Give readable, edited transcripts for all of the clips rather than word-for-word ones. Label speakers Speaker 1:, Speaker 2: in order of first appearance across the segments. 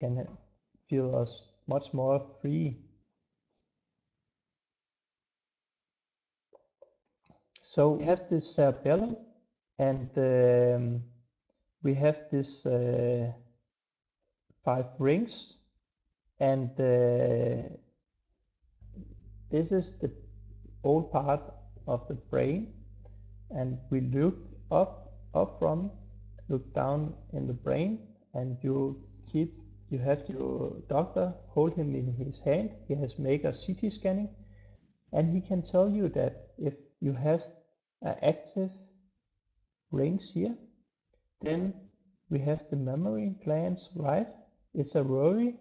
Speaker 1: can feel us much more free. So we have this cerebellum, and we have this 5 rings, and this is the old part of the brain, and we look down in the brain, and you have your doctor hold him in his hand. He has made a CT scanning, and he can tell you that if you have active rings here, then we have the memory glands, right? It's a worry,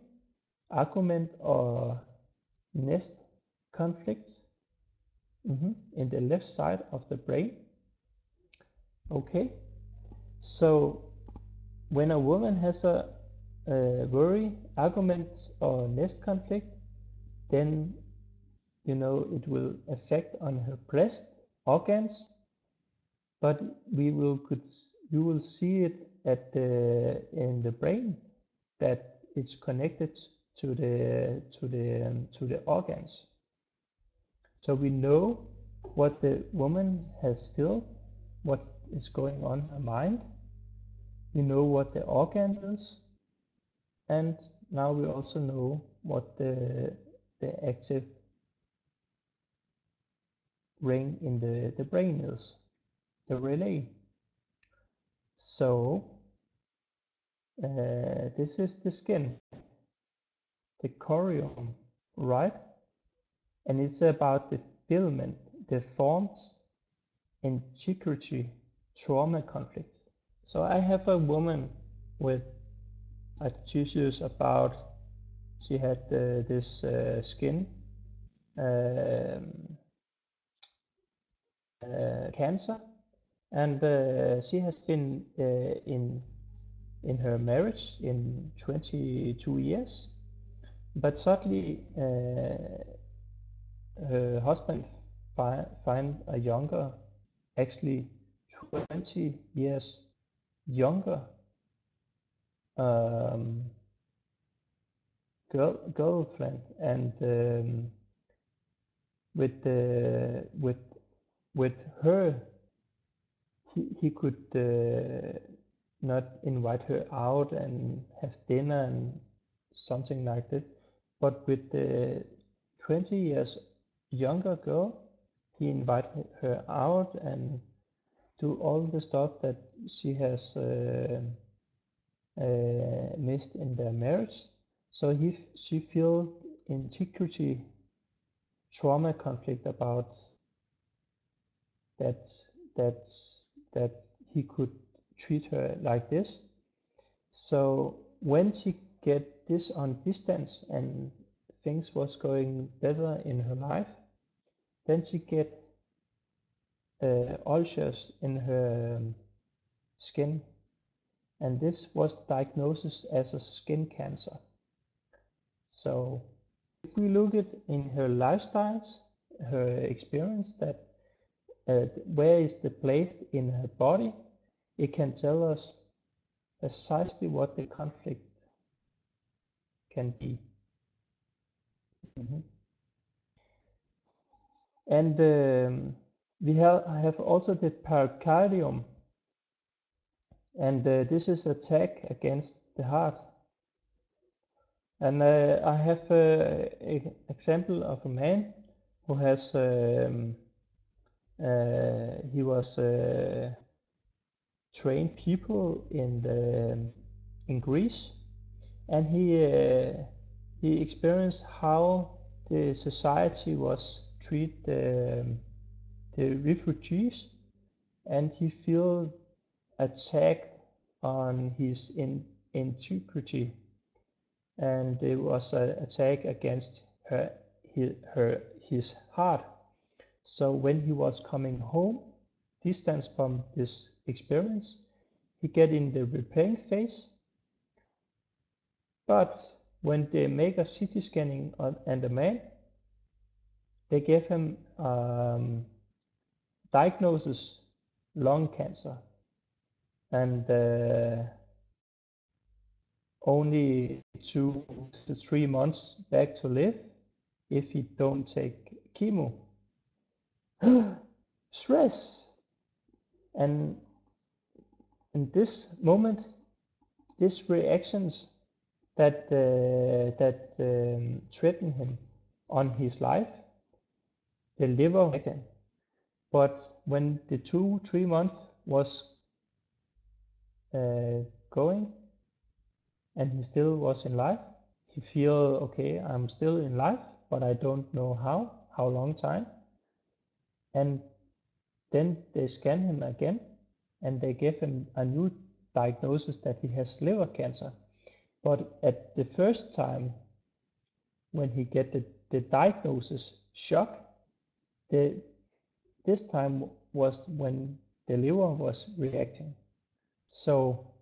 Speaker 1: argument, or nest conflict in the left side of the brain. Okay, so when a woman has a worry, argument, or nest conflict, then it will affect on her breast organs, but you will see it in the brain that it's connected to the organs. So we know what the woman has felt, what is going on in her mind. We know what the organ is, and now we also know what the active ring in the brain is, the relay. So this is the skin, the corium, right? And it's about the filament, the formed integrity trauma conflict. So I have a woman with issues about she had this skin cancer, and she has been in her marriage in 22 years, but suddenly her husband find a younger, actually 20 years younger girlfriend, and with her he could not invite her out and have dinner and something like that, but with the 20 years younger girl, he invited her out and do all the stuff that she has missed in their marriage. So she feel integrity trauma conflict about that he could treat her like this. So when she get this on distance and things was going better in her life, then she get ulcers in her skin, and this was diagnosed as a skin cancer. So if we look at in her lifestyles, her experience, that where is the place in her body, it can tell us precisely what the conflict can be. And we have also the pericardium, and this is attack against the heart. And I have an example of a man who has he was trained people in Greece, and he experienced how the society was treat the refugees, and he feel attacked on his integrity, and there was an attack against his heart. So when he was coming home, distance from this experience, he get in the repairing phase. But when they make a CT scanning on the man, they gave him diagnosis lung cancer, and only 2 to 3 months back to live if he don't take chemo. Stress. And in this moment, these reactions that threaten him on his life, the liver again. But when the 2-3 months was going and he still was in life, he feel okay, I'm still in life, but I don't know how long time. And then they scan him again and they give him a new diagnosis that he has liver cancer. But at the first time when he get the diagnosis shock, this time was when the liver was reacting. So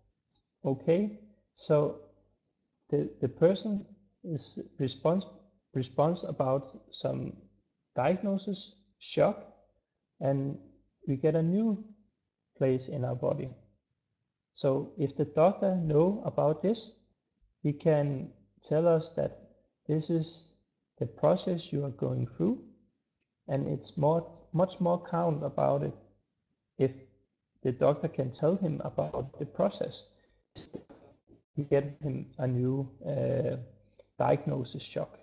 Speaker 1: okay, so the person is response about some diagnosis, shock, and we get a new place in our body. So if the doctor know about this, he can tell us that this is the process you are going through, and it's much more calm about it if the doctor can tell him about the process. He get him a new diagnosis shock.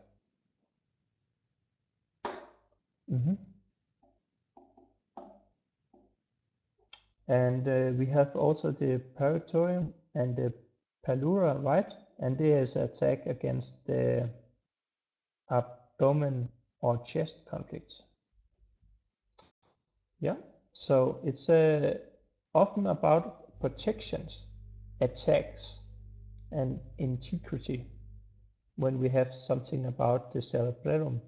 Speaker 1: And we have also the peritoneum and the pleura, right? And there is an attack against the abdomen or chest conflicts. Yeah, so it's often about protections, attacks, and integrity when we have something about the cerebellum.